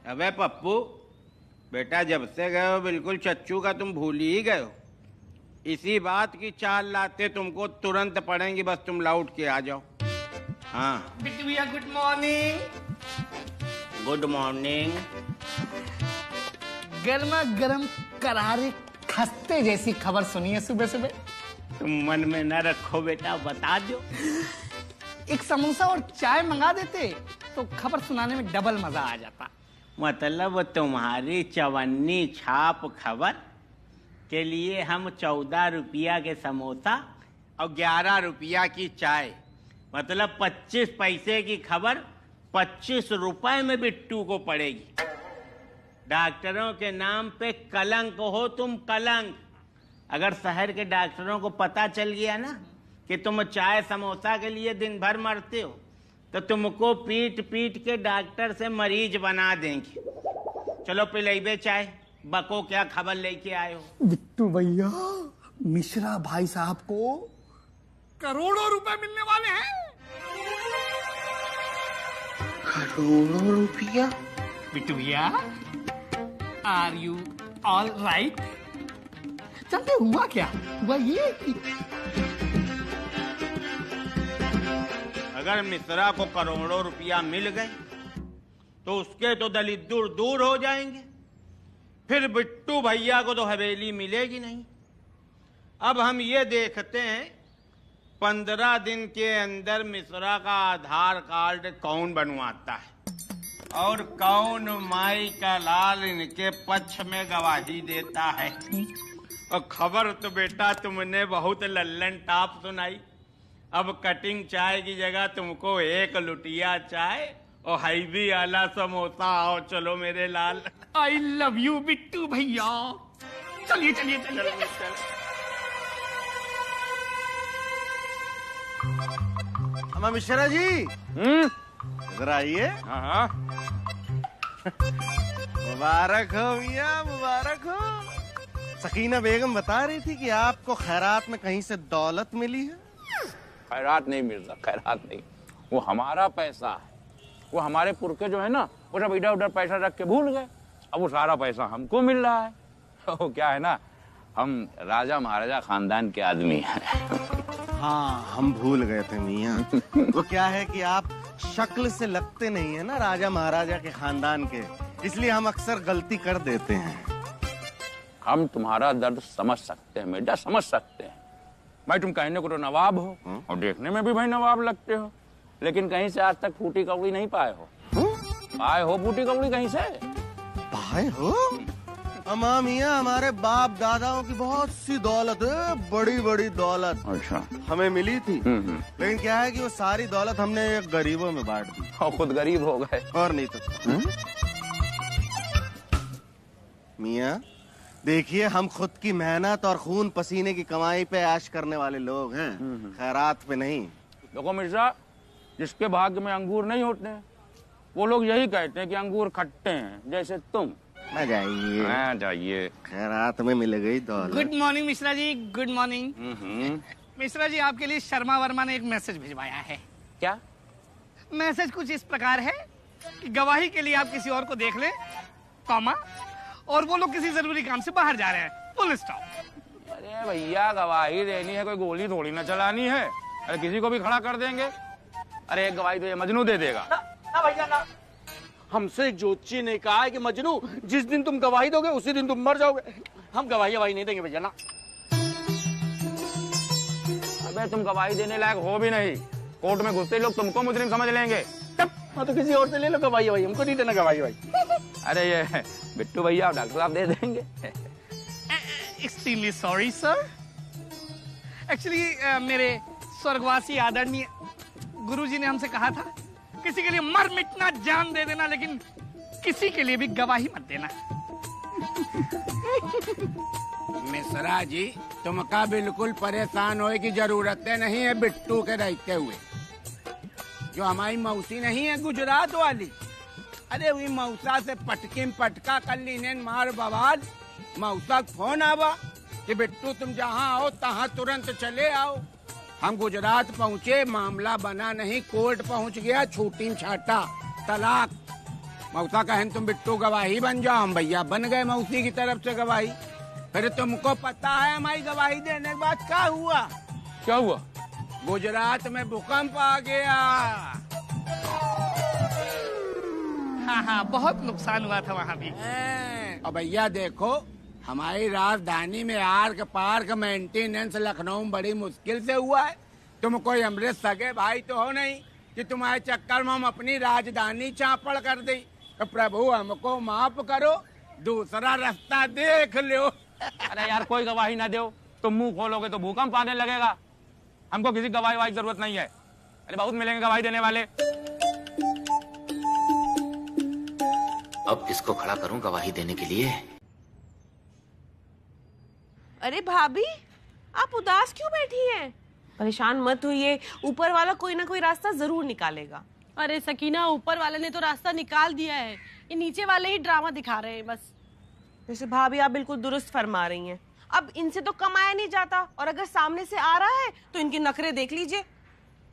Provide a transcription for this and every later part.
अबे पप्पू बेटा, जब से गए हो बिल्कुल चच्चू का तुम भूल ही गए हो। इसी बात की चाल लाते तुमको तुरंत पड़ेंगी, बस तुम लौट के आ जाओ। हाँ बिट्टू भैया, गुड मॉर्निंग। Good morning. गर्मा गर्म करारे खस्ते जैसी खबर सुनी है सुबह सुबह। तुम मन में न रखो बेटा, बता दो। एक समोसा और चाय मंगा देते तो खबर सुनाने में डबल मजा आ जाता। मतलब तुम्हारी चवन्नी छाप खबर के लिए हम 14 रुपया के समोसा और 11 रुपया की चाय, मतलब 25 पैसे की खबर 25 रुपए में बिट्टू को पड़ेगी। डॉक्टरों के नाम पे कलंक हो तुम, कलंक। अगर शहर के डॉक्टरों को पता चल गया ना कि तुम चाय समोसा के लिए दिन भर मरते हो, तो तुमको पीट पीट के डॉक्टर से मरीज बना देंगे। चलो पिलाइबे चाय। बको, क्या खबर लेके आए हो? बिट्टू भैया, मिश्रा भाई साहब को करोड़ों रुपए मिलने वाले हैं। करोड़ों रुपया? बिट्टू भैया, आर यू ऑल राइट? चलते हुआ क्या हुआ ये कि अगर मिश्रा को करोड़ों रुपया मिल गए तो उसके तो दलित दूर दूर हो जाएंगे। फिर बिट्टू भैया को तो हवेली मिलेगी नहीं। अब हम ये देखते हैं 15 दिन के अंदर मिश्रा का आधार कार्ड कौन बनवाता है और कौन माई का लाल इनके पक्ष में गवाही देता है। और खबर तो बेटा तुमने बहुत लल्लन टाप सुनाई। अब कटिंग चाय की जगह तुमको एक लुटिया चाय और हाईवी आला समोसा। आओ चलो मेरे लाल। आई लव यू बिट्टू भैया। चलिए चलिए चलिए। अम्मा मिश्रा जी, इधर आइए। हाँ मुबारक हो भैया, मुबारक हो। सकीना बेगम बता रही थी कि आपको खैरात में कहीं से दौलत मिली है। खैरात नहीं मिल रहा, खैरात नहीं, वो हमारा पैसा है। वो हमारे पुरखे जो है ना, वो सब इधर उधर पैसा रख के भूल गए। अब वो सारा पैसा हमको मिल रहा है। तो क्या है ना, हम राजा महाराजा खानदान के आदमी हैं। हाँ, हम भूल गए थे मियाँ। वो क्या है कि आप शक्ल से लगते नहीं है ना राजा महाराजा के खानदान के, इसलिए हम अक्सर गलती कर देते हैं। हम तुम्हारा दर्द समझ सकते हैं बेटा, समझ सकते हैं। भाई तुम कहने को तो नवाब हो और देखने में भी भाई नवाब लगते हो, लेकिन कहीं से आज तक फूटी कौड़ी नहीं पाए हो। पाए हो फूटी कौड़ी कहीं से? पाए हो? अम्मा मियाँ, हमारे बाप दादाओं की बहुत सी दौलत है, बड़ी बड़ी दौलत। अच्छा, हमें मिली थी, लेकिन क्या है कि वो सारी दौलत हमने गरीबों में बांट दी और खुद गरीब हो गए। और नहीं तो। मियाँ देखिए, हम खुद की मेहनत और खून पसीने की कमाई पे ऐश करने वाले लोग हैं, खैरात पे नहीं। देखो मिर्जा, जिसके भाग्य में अंगूर नहीं होते हैं, वो लोग यही कहते हैं कि अंगूर खट्टे हैं, जैसे तुम। आ जाइए, आ जाइए। खैरात में मिल गई दौलत। Good morning Mishra ji, good morning. Mishra ji, आपके लिए शर्मा वर्मा ने एक मैसेज भिजवाया है। क्या मैसेज कुछ इस प्रकार है कि गवाही के लिए आप किसी और को देख ले, कॉमा, और वो लोग किसी जरूरी काम से बाहर जा रहे हैं, फुल स्टॉप। अरे भैया, गवाही देनी है, कोई गोली थोड़ी ना चलानी है। अरे किसी को भी खड़ा कर देंगे। अरे एक गवाही तो ये मजनू दे देगा। ना भैया ना, हमसे एक ज्योतिषी ने कहा है कि मजनू, जिस दिन तुम गवाही दोगे उसी दिन तुम मर जाओगे। हम गवाही नहीं देंगे भैया ना। अबे तुम गवाही देने लायक हो भी नहीं, कोर्ट में घुसते लोग तुमको मुजरिम समझ लेंगे। हाँ तो किसी और से ले लो गवाही, हमको नहीं देना गवाही। अरे ये बिट्टू भैया और डॉक्टर साहब दे देंगे। Extremely sorry sir. एक्चुअली मेरे स्वर्गवासी आदरणीय गुरुजी ने हमसे कहा था, किसी के लिए मर मिटना, जान दे देना, लेकिन किसी के लिए भी गवाही मत देना। मिश्रा जी, तुमका बिल्कुल परेशान होने की जरूरत नहीं है बिट्टू के रहते हुए। जो हमारी मौसी नहीं है गुजरात वाली, अरे वही मौसा से पटकिन पटका कर लीने मार बवाल। मौसा फोन आवा कि बिट्टू तुम जहाँ आओ तहाँ तुरंत चले आओ। हम गुजरात पहुँचे, मामला बना नहीं, कोर्ट पहुँच गया, छूटी छाटा, तलाक। मौसा कहन तुम बिट्टू गवाही बन जाओ, हम भैया बन गए मौसी की तरफ से गवाही। फिर तुमको पता है हमारी गवाही देने के बाद क्या हुआ? क्या हुआ? गुजरात में भूकंप आ गया। हाँ हाँ, बहुत नुकसान हुआ था वहाँ भी। और भैया देखो, हमारी राजधानी में आर्क पार्क मेंटेनेंस लखनऊ में बड़ी मुश्किल से हुआ है। तुम कोई अमृत सगे भाई तो हो नहीं कि तुम्हारे चक्कर में हम अपनी राजधानी चापड़ कर दी। तो प्रभु हमको माफ करो, दूसरा रास्ता देख लो। अरे यार कोई गवाही ना दो, तुम मुंह खोलोगे तो भूकंप आने लगेगा। हमको किसी गवाही वाही की जरूरत नहीं है। अरे बहुत मिलेंगे गवाही देने वाले। अब किसको खड़ा करूं गवाही देने के लिए? अरे भाभी, आप उदास क्यों बैठी हैं? परेशान मत होइए, ऊपर वाला कोई ना कोई रास्ता जरूर निकालेगा। अरे सकीना, ऊपर वाले ने तो रास्ता निकाल दिया है, ये नीचे वाले ही ड्रामा दिखा रहे हैं बस। वैसे भाभी आप बिल्कुल दुरुस्त फरमा रही हैं। अब इनसे तो कमाया नहीं जाता, और अगर सामने से आ रहा है तो इनके नखरे देख लीजिए।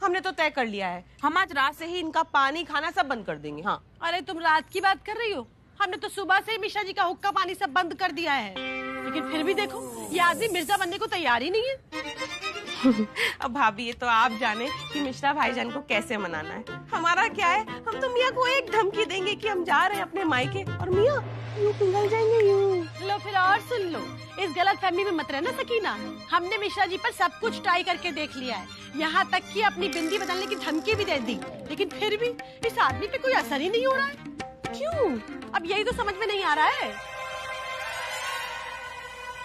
हमने तो तय कर लिया है, हम आज रात से ही इनका पानी खाना सब बंद कर देंगे। हाँ। अरे तुम रात की बात कर रही हो? हमने तो सुबह से ही मिश्रा जी का हुक्का पानी सब बंद कर दिया है, लेकिन फिर भी देखो ये आदमी मिर्जा बनने को तैयार ही नहीं है। अब भाभी ये तो आप जाने कि मिश्रा भाईजान को कैसे मनाना है। हमारा क्या है, हम तो मियाँ को एक धमकी देंगे कि हम जा रहे हैं अपने मायके, और मियाँ यूं पिघल जाएंगे यूं। लो फिर और सुन लो, इस गलत फहमी में मत रहना सकीना। हमने मिश्रा जी पर सब कुछ ट्राई करके देख लिया है, यहाँ तक कि अपनी बिंदी बदलने की धमकी भी दे दी, लेकिन फिर भी इस आदमी पे कोई असर ही नहीं हो रहा है। क्यों? अब यही तो समझ में नहीं आ रहा है।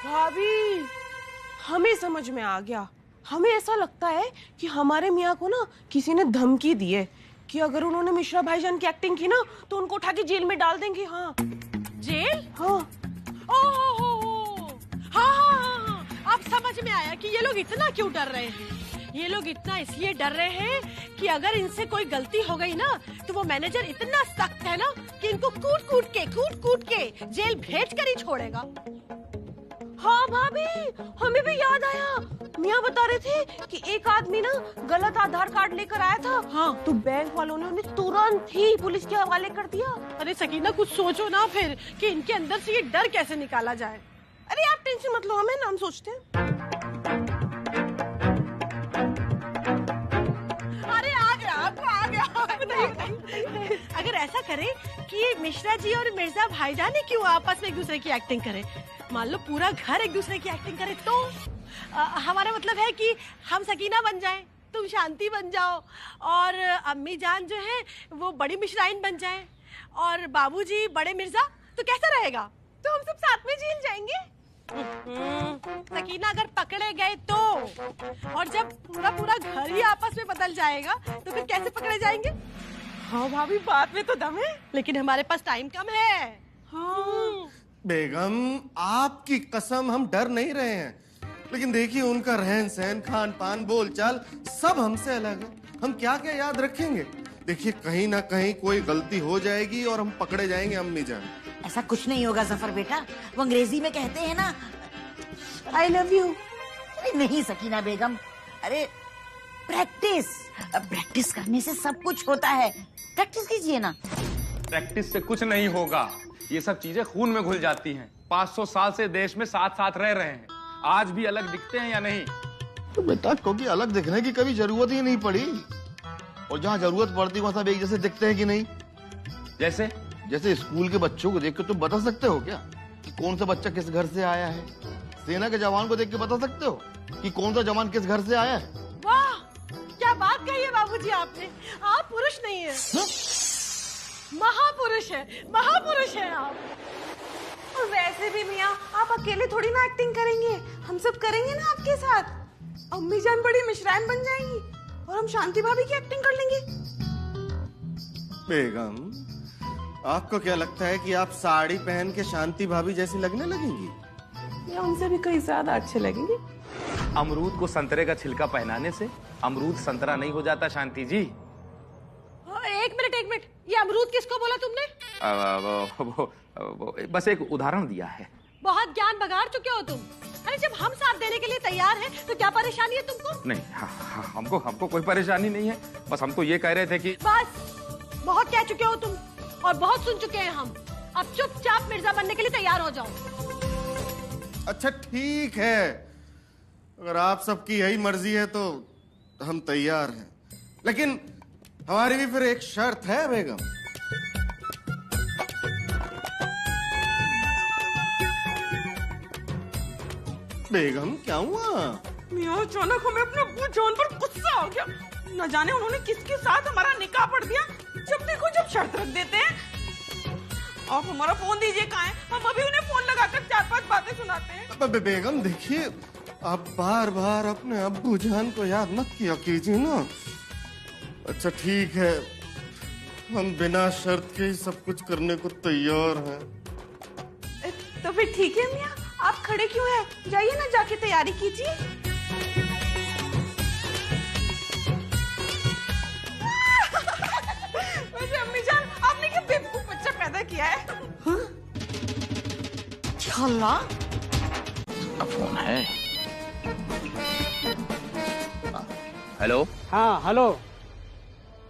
भाभी हमें समझ में आ गया। हमें ऐसा लगता है कि हमारे मियाँ को ना किसी ने धमकी दी है कि अगर उन्होंने मिश्रा भाईजान की एक्टिंग की ना तो उनको उठा के जेल में डाल देंगे। हाँ। जेल? हाँ। ओह हाँ हाँ हाँ, अब समझ में आया कि ये लोग इतना क्यों डर रहे हैं। ये लोग इतना इसलिए डर रहे हैं कि अगर इनसे कोई गलती हो गई ना तो वो मैनेजर इतना सख्त है ना कि इनको कूट कूट के जेल भेज कर ही छोड़ेगा। हाँ भाभी, हमें भी याद आया। मियाँ बता रहे थे कि एक आदमी ना गलत आधार कार्ड लेकर आया था। हाँ। तो बैंक वालों ने उन्हें तुरंत ही पुलिस के हवाले कर दिया। अरे सकीना कुछ सोचो ना फिर कि इनके अंदर से ये डर कैसे निकाला जाए। अरे आप टेंशन मत लो, हमें नाम सोचते हैं। अरे आ गया। अगर ऐसा करे कि मिश्रा जी और मिर्जा भाईजान ही क्यों आपस में एक दूसरे की एक्टिंग करे, मान लो पूरा घर एक दूसरे की एक्टिंग करे, तो हमारा मतलब है कि हम सकीना बन जाएं, तुम शांति बन जाओ, और अम्मी जान जो है वो बड़ी मिश्राइन बन जाएं, और बाबूजी बड़े मिर्जा। तो कैसा रहेगा? तो हम सब साथ में जेल जाएंगे। सकीना अगर पकड़े गए तो, और जब पूरा घर ही आपस में बदल जाएगा तो फिर कैसे पकड़े जाएंगे? हाँ भाभी, बात में तो दम है, लेकिन हमारे पास टाइम कम है। हाँ। बेगम आपकी कसम, हम डर नहीं रहे हैं, लेकिन देखिए उनका रहन सहन, खान पान, बोल चाल सब हमसे अलग है। हम क्या क्या याद रखेंगे? देखिए कहीं ना कहीं कोई गलती हो जाएगी और हम पकड़े जाएंगे अम्मी जान। ऐसा कुछ नहीं होगा जफर बेटा, वो अंग्रेजी में कहते हैं ना आई लव यू। अरे नहीं सकीना बेगम, अरे प्रैक्टिस करने से सब कुछ होता है। प्रैक्टिस कीजिए ना। प्रैक्टिस से कुछ नहीं होगा, ये सब चीजें खून में घुल जाती हैं। 500 साल से देश में साथ साथ रह रहे हैं, आज भी अलग दिखते हैं या नहीं? तो बेटा क्योंकि अलग दिखने की कभी जरूरत ही नहीं पड़ी, और जहाँ जरूरत पड़ती वहाँ सब एक जैसे दिखते हैं कि नहीं? जैसे स्कूल के बच्चों को देख के तुम बता सकते हो क्या कि कौन सा बच्चा किस घर से आया है? सेना के जवान को देख के बता सकते हो कि कौन सा जवान किस घर से आया है? वाह, क्या बात कही है बाबूजी आपने। आप पुरुष नहीं है, महापुरुष है आप। और वैसे भी मियाँ, आप अकेले थोड़ी ना एक्टिंग करेंगे, हम सब करेंगे ना आपके साथ। अम्मी जान बड़ी मिश्राइन बन जाएंगी और हम शांति भाभी की एक्टिंग कर लेंगे। बेगम आपको क्या लगता है कि आप साड़ी पहन के शांति भाभी जैसी लगने लगेंगी? या उनसे भी कई ज्यादा अच्छे लगेंगे। अमरूद को संतरे का छिलका पहनाने से अमरूद संतरा नहीं हो जाता शांति जी। एक मिनट, ये अमरूद किसको बोला तुमने? बस एक उदाहरण दिया है। बहुत ज्ञान बगाड़ चुके हो तुम। अरे जब हम साथ देने के लिए तैयार हैं तो क्या परेशानी है तुमको? नहीं, हमको कोई परेशानी नहीं है, बस हम तो ये कह रहे थे कि बस बहुत कह चुके हो तुम। और बहुत सुन चुके हैं हम। अब चुपचाप मिर्जा बनने के लिए तैयार हो जाओ। अच्छा ठीक है, अगर आप सबकी यही मर्जी है तो हम तैयार हैं, लेकिन हमारी भी फिर एक शर्त है बेगम। बेगम क्या हुआ? मियाँ अचानक हमें अपने अब्बू जान पर गुस्सा आ गया। न जाने उन्होंने किसके साथ हमारा निकाह पढ़ दिया। जब देखो जब शर्त रख देते हैं। आप हमारा फोन दीजिए, कहाँ है? हम अभी उन्हें फोन लगाकर 4-5 बातें सुनाते हैं। बेगम देखिए, आप बार बार अपने अब्बू जान को याद मत किया कीजिए ना। अच्छा ठीक है, हम बिना शर्त के ही सब कुछ करने को तैयार हैं। तो फिर ठीक है मियाँ, आप खड़े क्यों हैं? जाइए ना, जाके तैयारी कीजिए। वैसे अम्मी जान, आपने क्या बेवकूफ बच्चा पैदा किया है? अल्लाह, फोन है। हेलो। हाँ हेलो,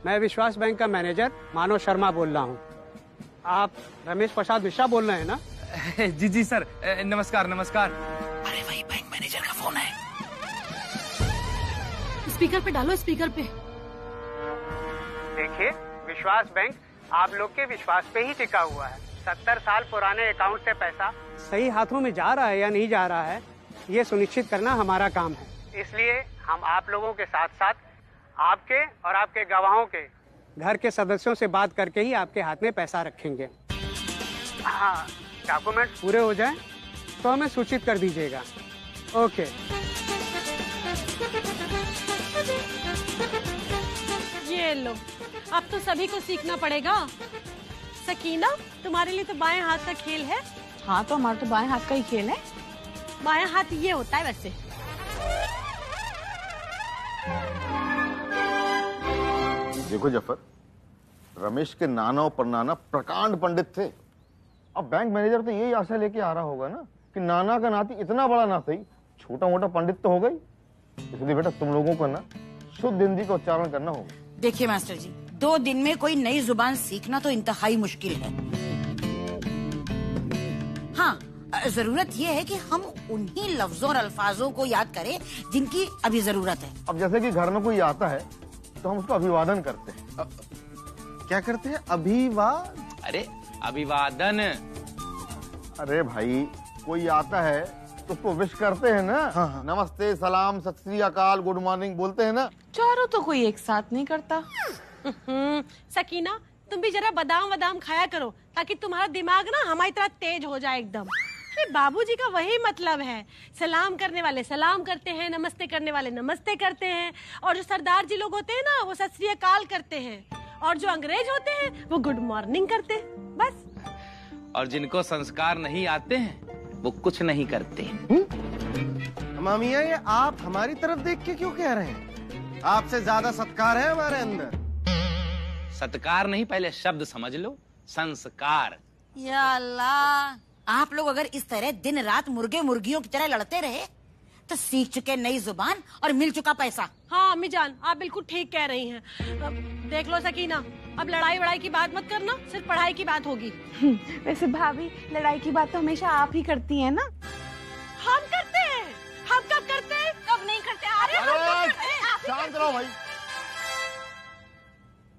मैं विश्वास बैंक का मैनेजर मानव शर्मा बोल रहा हूँ। आप रमेश प्रसाद मिश्रा बोल रहे हैं ना? जी जी सर, नमस्कार नमस्कार। अरे वही बैंक मैनेजर का फोन है। स्पीकर पे डालो, स्पीकर पे। देखिए, विश्वास बैंक आप लोग के विश्वास पे ही टिका हुआ है। 70 साल पुराने अकाउंट से पैसा सही हाथों में जा रहा है या नहीं जा रहा है, ये सुनिश्चित करना हमारा काम है। इसलिए हम आप लोगों के साथ साथ आपके और आपके गवाहों के घर के सदस्यों से बात करके ही आपके हाथ में पैसा रखेंगे। हाँ, डॉक्यूमेंट्स पूरे हो जाएं तो हमें सूचित कर दीजिएगा। ओके। ये लो, अब तो सभी को सीखना पड़ेगा। सकीना, तुम्हारे लिए तो बाएं हाथ का खेल है। हाँ, तो हमारा तो बाएं हाथ का ही खेल है। बाएं हाथ ये होता है वैसे। देखो जफर, रमेश के नाना और परनाना प्रकांड पंडित थे। अब बैंक मैनेजर तो यही आशा लेके आ रहा होगा ना कि नाना का नाती इतना बड़ा ना सही, छोटा मोटा पंडित तो हो गई। इसलिए बेटा तुम लोगों को ना शुद्ध हिंदी का उच्चारण करना होगा। देखिए मास्टर जी, 2 दिन में कोई नई जुबान सीखना तो इंतहाई मुश्किल है। हाँ, जरूरत ये है कि हम उन्हीं लफ्जों और अल्फाजों को याद करें जिनकी अभी जरूरत है। अब जैसे कि घर में कोई आता है तो हम उसको अभिवादन करते हैं। क्या करते हैं? अरे अभिवादन। अरे भाई, कोई आता है तो उसको विश करते हैं ना। हाँ। नमस्ते, सलाम, सत श्री अकाल, गुड मॉर्निंग बोलते हैं ना। चारों तो कोई एक साथ नहीं करता। सकीना, तुम भी जरा बादाम वादाम खाया करो ताकि तुम्हारा दिमाग ना हमारी तरह तेज हो जाए एकदम। अरे बाबूजी का वही मतलब है, सलाम करने वाले सलाम करते हैं, नमस्ते करने वाले नमस्ते करते हैं, और जो सरदार जी लोग होते हैं ना वो सत श्री अकाल करते हैं, और जो अंग्रेज होते हैं वो गुड मॉर्निंग करते हैं, बस। और जिनको संस्कार नहीं आते हैं वो कुछ नहीं करते। मामिया, ये आप हमारी तरफ देख के क्यों कह रहे हैं? आपसे ज्यादा सत्कार है हमारे अंदर। सत्कार नहीं, पहले शब्द समझ लो, संस्कार। या अल्लाह, आप लोग अगर इस तरह दिन रात मुर्गे मुर्गियों की तरह लड़ते रहे तो सीख चुके नई जुबान और मिल चुका पैसा। हाँ अम्मी जान, आप बिल्कुल ठीक कह रही हैं। अब देख लो सकीना, अब लड़ाई वड़ाई की बात मत करना, सिर्फ पढ़ाई की बात होगी। वैसे भाभी, लड़ाई की बात तो हमेशा आप ही करती हैं ना। हम करते हैं। हम कब करते हैं? कब नहीं करते? अरे हम कब करते हैं? आप ही शांत रहो भाई।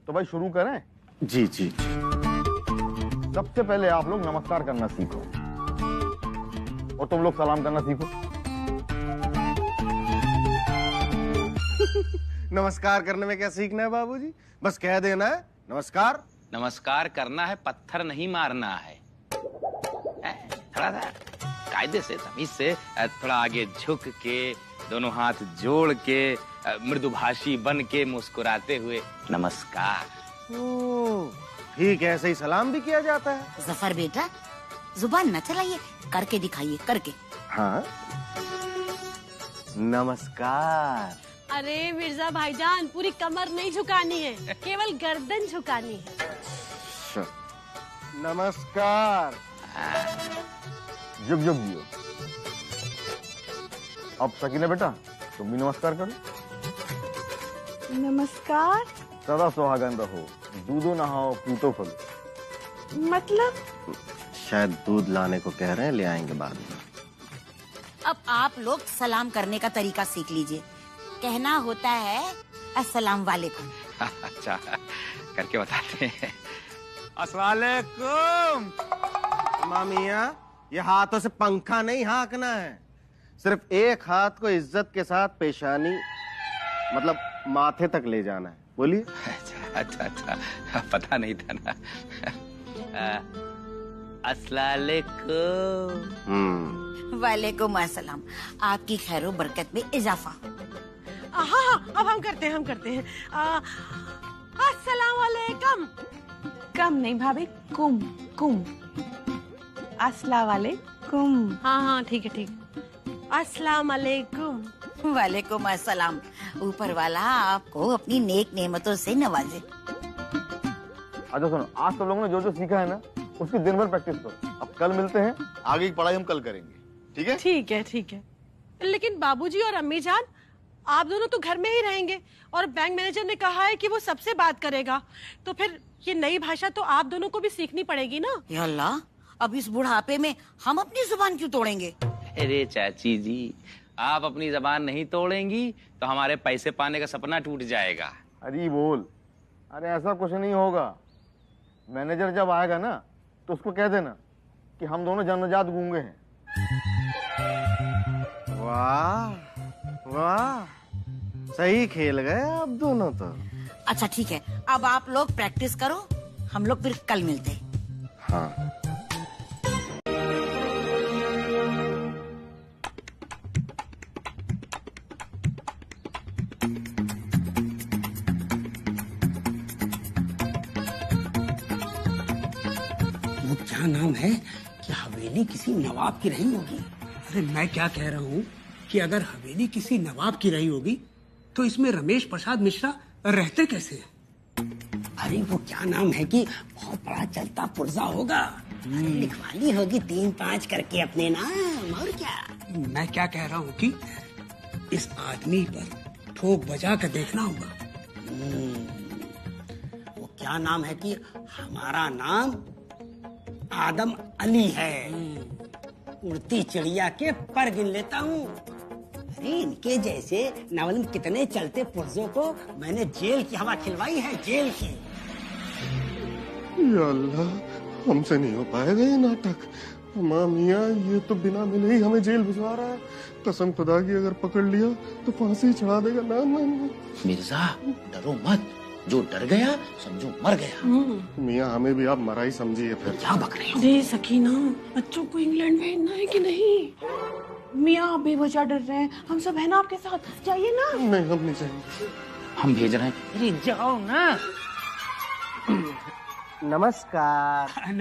तो भाई शुरू करें? जी जी। सबसे पहले आप लोग नमस्कार करना सीखो और तुम लोग सलाम करना सीखो। नमस्कार करने में क्या सीखना है बाबूजी? बस कह देना है नमस्कार। नमस्कार करना है, पत्थर नहीं मारना है। थोड़ा सा कायदे से, तमीज से, थोड़ा आगे झुक के, दोनों हाथ जोड़ के, मृदुभाषी बन के, मुस्कुराते हुए नमस्कार। ठीक है, ऐसे ही सलाम भी किया जाता है। जफर बेटा, जुबान न चलाइए, करके दिखाइए, करके। हाँ, नमस्कार। अरे मिर्जा भाईजान, पूरी कमर नहीं झुकानी है, केवल गर्दन झुकानी है। नमस्कार। जुग जुग जियो। अब सकीना बेटा, तुम भी नमस्कार करो। नमस्कार। सदा सुहागन रहो, दूधो नहाओ, पूतो फलो। मतलब? शायद दूध लाने को कह रहे हैं, ले आएंगे बाद में। अब आप लोग सलाम करने का तरीका सीख लीजिए। कहना होता है अस्सलाम वालेकुम। अच्छा, करके बताते हैं। अस्सलाम वालेकुम। मामिया, ये हाथों से पंखा नहीं हाँकना है, सिर्फ एक हाथ को इज्जत के साथ पेशानी मतलब माथे तक ले जाना है। बोलिए। अच्छा, पता नहीं था ना। अस्सलाम वालेकुम। वालेकुम अस्सलाम। आपकी खैरो बरकत में इजाफा। हाँ, अब हम करते हैं अस्सलाम वालेकुम। कम नहीं भाभी, कुम कुम। अस्सलाम वालेकुम। हाँ, ठीक है। अस्सलाम वालेकुम। वालेकुम अस्सलाम। ऊपर वाला आपको अपनी नेक नेमतों से नवाजे। अच्छा सुनो, आज तुम लोगों ने जो जो सीखा है ना, उसकी दिन भर प्रैक्टिस करो। अब कल मिलते हैं, आगे की पढ़ाई हम कल करेंगे। ठीक है? ठीक है। लेकिन बाबूजी और अम्मी जान, आप दोनों तो घर में ही रहेंगे और बैंक मैनेजर ने कहा है कि वो सबसे बात करेगा, तो फिर ये नई भाषा तो आप दोनों को भी सीखनी पड़ेगी ना। या अल्लाह, अब इस बुढ़ापे में हम अपनी जुबान क्यों तोड़ेंगे? अरे चाची जी, आप अपनी जबान नहीं तोड़ेंगी तो हमारे पैसे पाने का सपना टूट जाएगा। अरे बोल। अरे ऐसा कुछ नहीं होगा। मैनेजर जब आएगा ना तो उसको कह देना कि हम दोनों जन्मजात गूंगे हैं। वाह, सही खेल गए आप दोनों तो। अच्छा ठीक है, अब आप लोग प्रैक्टिस करो, हम लोग फिर कल मिलते हैं। हाँ। वो क्या नाम है कि हवेली किसी नवाब की रही होगी। अरे मैं क्या कह रहा हूँ कि अगर हवेली किसी नवाब की रही होगी तो इसमें रमेश प्रसाद मिश्रा रहते कैसे हैं? अरे वो क्या नाम है कि बहुत बड़ा चलता पुर्जा होगा। अरे लिखवानी होगी 3-5 करके अपने नाम, और क्या। मैं क्या कह रहा हूँ कि इस आदमी पर ठोक बजा कर देखना होगा। वो क्या नाम है कि हमारा नाम आदम अली है, उड़ती चिड़िया के पर गिन लेता हूँ। अरे इनके जैसे न मालूम कितने चलते पुर्जों को मैंने जेल की हवा खिलवाई है, जेल की। या अल्लाह, हमसे नहीं हो पाएगा ये नाटक। माँ मियाँ, ये तो बिना मिले ही हमें जेल भिजवा रहा है। कसम खुदा की अगर पकड़ लिया तो फांसी चढ़ा देगा। ना। मिर्जा डरो मत, जो डर गया समझो मर गया। मियाँ, हमें भी आप मरा ही समझिए फिर। क्या बक रहे हो? दे सकीना, बच्चों को इंग्लैंड भेजना है कि नहीं? मियाँ आप बेवजह डर रहे हैं, हम सब है ना आपके साथ, जाइए ना। नहीं, हम नहीं जाएंगे। हम भेज रहे हैं। अरे जाओ ना। नमस्कार।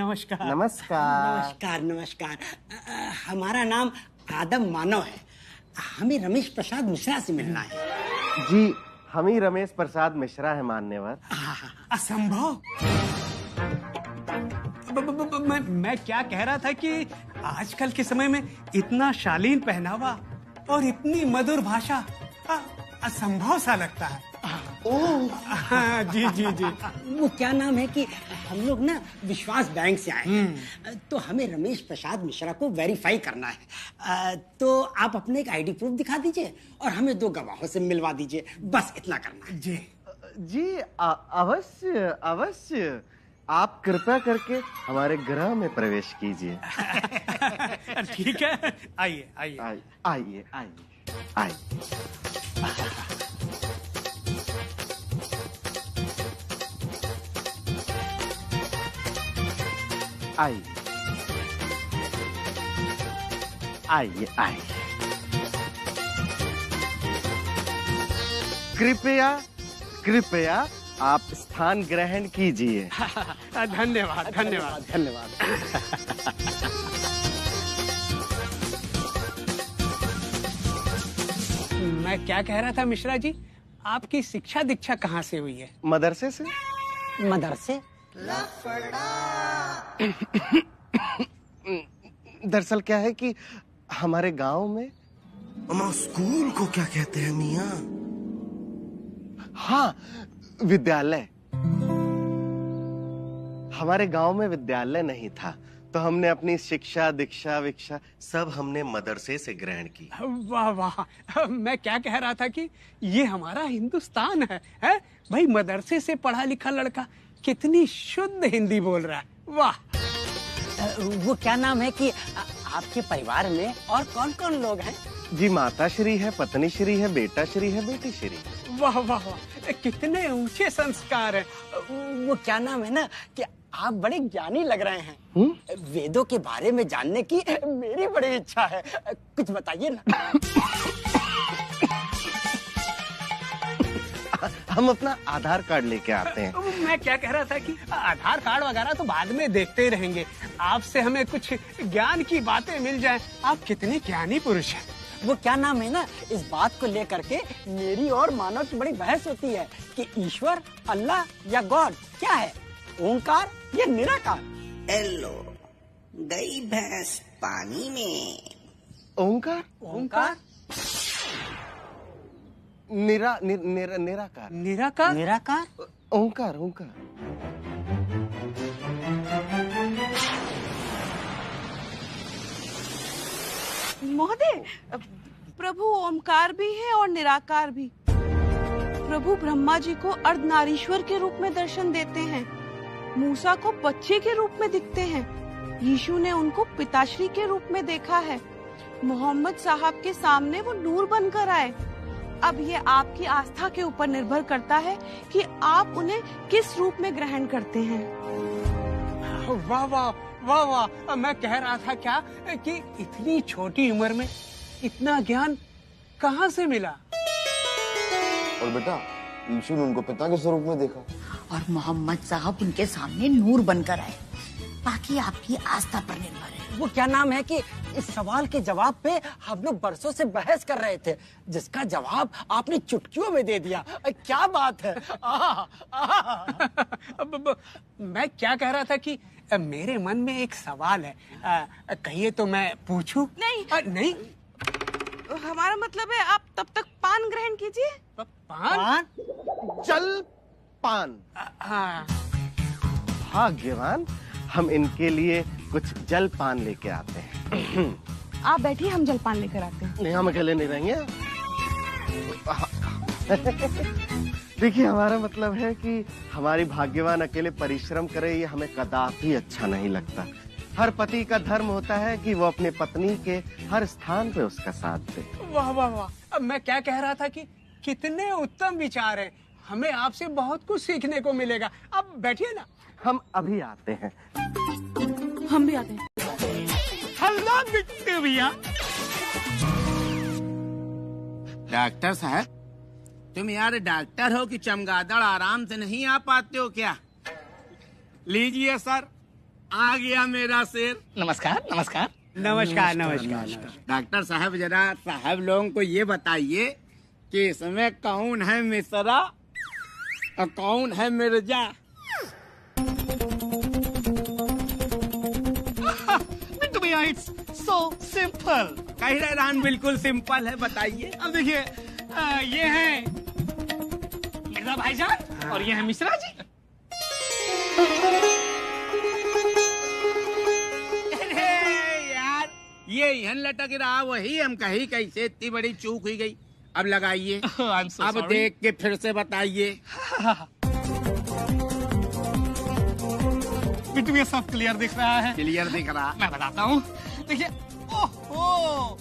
नमस्कार। हमारा नाम आदम मानव है। हमें रमेश प्रसाद मिश्रा से मिलना है। जी, हम ही रमेश प्रसाद मिश्रा है मान्यवर। असंभव। मैं क्या कह रहा था कि आजकल के समय में इतना शालीन पहनावा और इतनी मधुर भाषा असंभव सा लगता है। ओह जी। वो क्या नाम है कि हम लोग ना विश्वास बैंक से आए हैं, तो हमें रमेश प्रसाद मिश्रा को वेरीफाई करना है। तो आप अपने एक आईडी प्रूफ दिखा दीजिए और हमें 2 गवाहों से मिलवा दीजिए, बस इतना करना है। जी अवश्य। आप कृपया करके हमारे गृह में प्रवेश कीजिए। ठीक है, आइए। आइए। आइए। कृपया आप स्थान ग्रहण कीजिए। धन्यवाद। मैं क्या कह रहा था मिश्रा जी, आपकी शिक्षा दीक्षा कहाँ से हुई है? मदरसे से। मदरसे? दरअसल क्या है कि हमारे गांव में स्कूल को क्या कहते हैं मियाँ? हाँ, विद्यालय। हमारे गांव में विद्यालय नहीं था, तो हमने अपनी शिक्षा दीक्षा विक्षा सब हमने मदरसे से ग्रहण की। वाह वाह, मैं क्या कह रहा था कि ये हमारा हिंदुस्तान है? भाई मदरसे से पढ़ा लिखा लड़का कितनी शुद्ध हिंदी बोल रहा है, वाह। वो क्या नाम है कि आपके परिवार में और कौन कौन लोग हैं? जी माता श्री है, पत्नी श्री है, बेटा श्री है, बेटी श्री। वाह वाह वाह, कितने ऊंचे संस्कार हैं। वो क्या नाम है ना कि आप बड़े ज्ञानी लग रहे हैं। वेदों के बारे में जानने की मेरी बड़ी इच्छा है, कुछ बताइए ना। हम अपना आधार कार्ड लेके आते हैं। मैं क्या कह रहा था कि आधार कार्ड वगैरह तो बाद में देखते ही रहेंगे, आपसे हमें कुछ ज्ञान की बातें मिल जाएं। आप कितने ज्ञानी पुरुष हैं। वो क्या नाम है ना, इस बात को लेकर के मेरी और मानव की बड़ी बहस होती है कि ईश्वर, अल्लाह या गॉड क्या है, ओंकार या निराकार। हेलो, गई भैंस पानी में। ओंकार? ओंकार? निराकार। निराकार? निराकार? ओंकार, ओंकार। महोदय, प्रभु ओमकार भी है और निराकार भी। प्रभु ब्रह्मा जी को अर्धनारीश्वर के रूप में दर्शन देते हैं, मूसा को बच्चे के रूप में दिखते हैं, यीशु ने उनको पिताश्री के रूप में देखा है, मोहम्मद साहब के सामने वो नूर बनकर आए। अब ये आपकी आस्था के ऊपर निर्भर करता है कि आप उन्हें किस रूप में ग्रहण करते हैं। वाह वाह वाह वाह, मैं कह रहा था क्या कि इतनी छोटी उम्र में इतना ज्ञान कहाँ से मिला? और बेटा, यीशु ने उनको पिता के स्वरूप में देखा और मोहम्मद साहब उनके सामने नूर बनकर आए। बाकी आपकी आस्था पर निर्भर है। वो क्या नाम है कि इस सवाल के जवाब पे हम लोग बरसों से बहस कर रहे थे, जिसका जवाब आपने चुटकियों में दे दिया। क्या बात है। मैं क्या कह रहा था कि मेरे मन में एक सवाल है, कहिए तो मैं पूछूं? नहीं नहीं, हमारा मतलब है आप तब तक पान ग्रहण कीजिए। पान? जल पान। हाँ। भाग्यवान, हम इनके लिए कुछ जल पान लेके आते हैं। आप बैठिए, हम जलपान लेकर आते हैं। नहीं, हम अकेले नहीं रहेंगे। देखिए, हमारा मतलब है कि हमारी भाग्यवान अकेले परिश्रम करे, ये हमें कदापि अच्छा नहीं लगता। हर पति का धर्म होता है कि वो अपने पत्नी के हर स्थान पे उसका साथ दे। वाह वाह वाह, अब मैं क्या कह रहा था कि कितने उत्तम विचार हैं, हमें आपसे बहुत कुछ सीखने को मिलेगा। अब बैठिए ना। हम अभी आते हैं। हम भी आते हैं। हेलो बिट्टू भैया। डॉक्टर साहब, तुम यार डॉक्टर हो कि चमगादड़ आराम से नहीं आ पाते हो क्या? लीजिए सर, आ गया मेरा शेर। नमस्कार नमस्कार। नमस्कार नमस्कार। डॉक्टर साहब, जरा साहब लोगों को ये बताइए कि इसमें कौन है मिश्रा और कौन है मिर्जा? बिट्टू भैया, इट्स सो सिंपल। कह रहे बिल्कुल सिंपल है, बताइए। अब देखिए, ये है मिर्जा भाईजान और ये है मिश्रा जी। यार, ये यहन लटक रहा, वही हम कही कैसे इतनी बड़ी चूक हुई गई। अब लगाइए। अब देख के फिर से बताइए। बिट्टू भैया, सब क्लियर दिख रहा है। क्लियर दिख रहा। मैं बताता हूँ, देखिए। ओहो,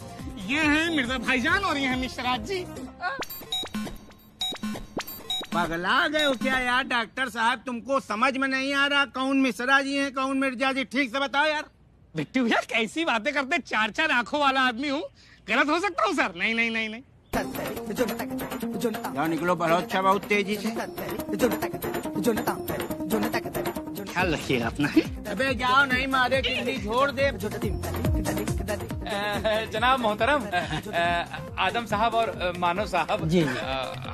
ये है मिर्जा भाईजान और ये है मिश्रा जी। पगला गए हो क्या यार डॉक्टर साहब? तुमको समझ में नहीं आ रहा कौन मिश्रा जी हैं कौन मिर्जा जी? ठीक से बताओ यार। बिट्टू भैया, कैसी बातें करते, चार चार आंखों वाला आदमी हूँ, गलत हो सकता हूँ सर? नहीं नहीं नहीं नहीं। जाओ निकलो, बहुत अच्छा, बहुत तेजी से। ख्याल रखिएगा अपना। अबे जाओ, नहीं मारे किल्ली छोड़ दे। जनाब मोहतरम, आदम साहब और मानव साहब जी।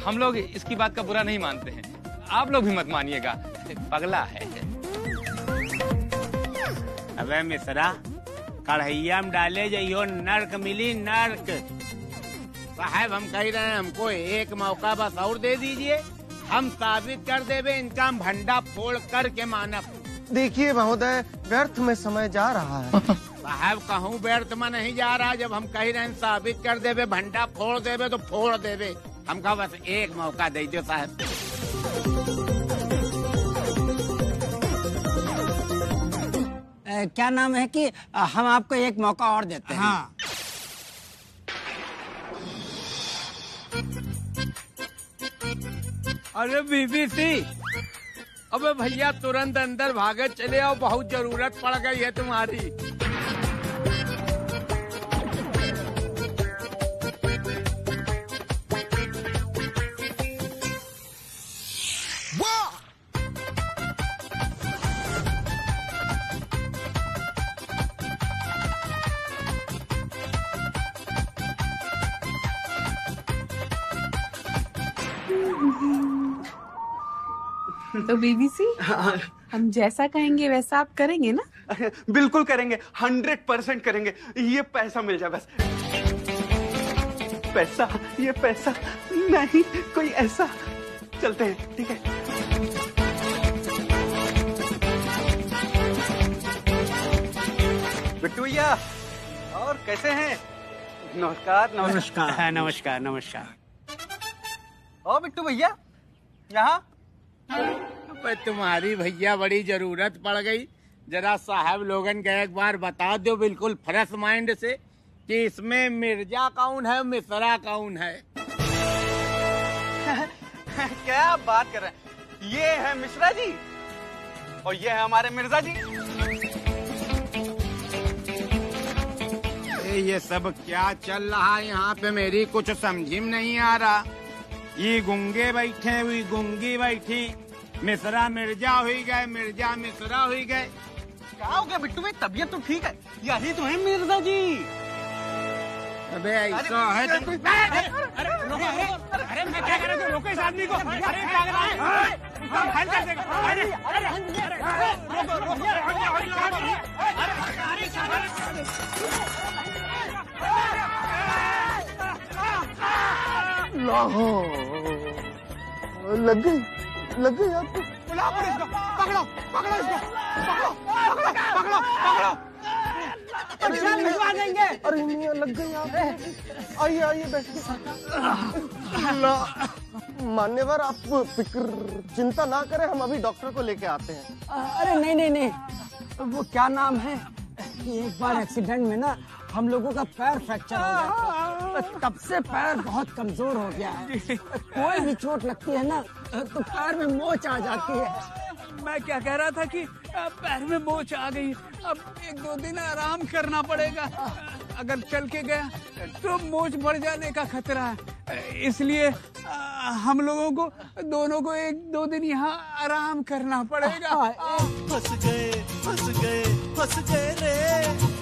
हम लोग इसकी बात का बुरा नहीं मानते हैं, आप लोग भी मत मानिएगा, पगला है। अबे मिश्रा, कढ़ैया में डाले जाइयो, नर्क मिली नर्क। साहब, हम कह रहे हैं हमको एक मौका बस और दे दीजिए, हम साबित कर देवे इनका भंडा फोड़ करके मानव। देखिए महोदय, व्यर्थ में समय जा रहा है। साहब कहूँ व्यर्थ में नहीं जा रहा, जब हम कह रहे हैं साबित कर देवे, भंडा फोड़ देवे तो फोड़ देवे। हमका बस एक मौका दे दो साहब। क्या नाम है कि हम आपको एक मौका और देते हैं। हाँ। अरे बीबीसी, अबे भैया तुरंत अंदर भागे चले आओ, बहुत जरूरत पड़ गई है तुम्हारी। तो बीबीसी, हम जैसा कहेंगे वैसा आप करेंगे ना? बिल्कुल करेंगे, 100% करेंगे। ये पैसा मिल जाए बस। पैसा, ये पैसा नहीं, कोई ऐसा। चलते हैं, ठीक है? बिट्टू भैया, और कैसे हैं? नमस्कार। नमस्कार। नमस्कार नमस्कार। ओ बिट्टू भैया, यहाँ तुम्हारी भैया बड़ी जरूरत पड़ गई। जरा साहब लोगन के एक बार बता दो बिल्कुल फ्रेश माइंड से कि इसमें मिर्जा कौन है, मिश्रा कौन है? क्या आप बात कर रहे हैं? ये है मिश्रा जी और ये है हमारे मिर्जा जी। ये सब क्या चल रहा है यहाँ पे, मेरी कुछ समझ में नहीं आ रहा। ये गुंगे बैठे, हुई गुंगी बैठी, मिश्रा मिर्जा हुई गए, मिर्जा मिश्रा हुई गए। क्या हो गया बिट्टू भाई? तबीयत तो ठीक है, यही तो है मिर्जा जी। अबे ऐसा है तो अरे मैं क्या कर रहा हूँ? रोको इस आदमी को। अरे क्या कर रहा है? फाइल कर देगा। अरे लग गई आपको। बुलाओ पुलिस को। पकड़ो पकड़ो इसको, पकड़ो पकड़ो पकड़ो पकड़ो। भिजवा देंगे। अरे मियां लग गई आपको। आइए आइए बैठिए। मान्यवर, आप चिंता ना करें, हम अभी डॉक्टर को लेके आते हैं। अरे नहीं नहीं नहीं, वो क्या नाम है कि एक बार एक्सीडेंट में ना हम लोगों का पैर फ्रैक्चर हो गया, तब से पैर बहुत कमजोर हो गया है। कोई भी चोट लगती है ना तो पैर में मोच आ जाती है। मैं क्या कह रहा था कि पैर में मोच आ गई, अब 1-2 दिन आराम करना पड़ेगा। अगर चल के गया तो मोच बढ़ जाने का खतरा है, इसलिए हम लोगों को दोनों को 1-2 दिन यहाँ आराम करना पड़ेगा। फंस गए रे।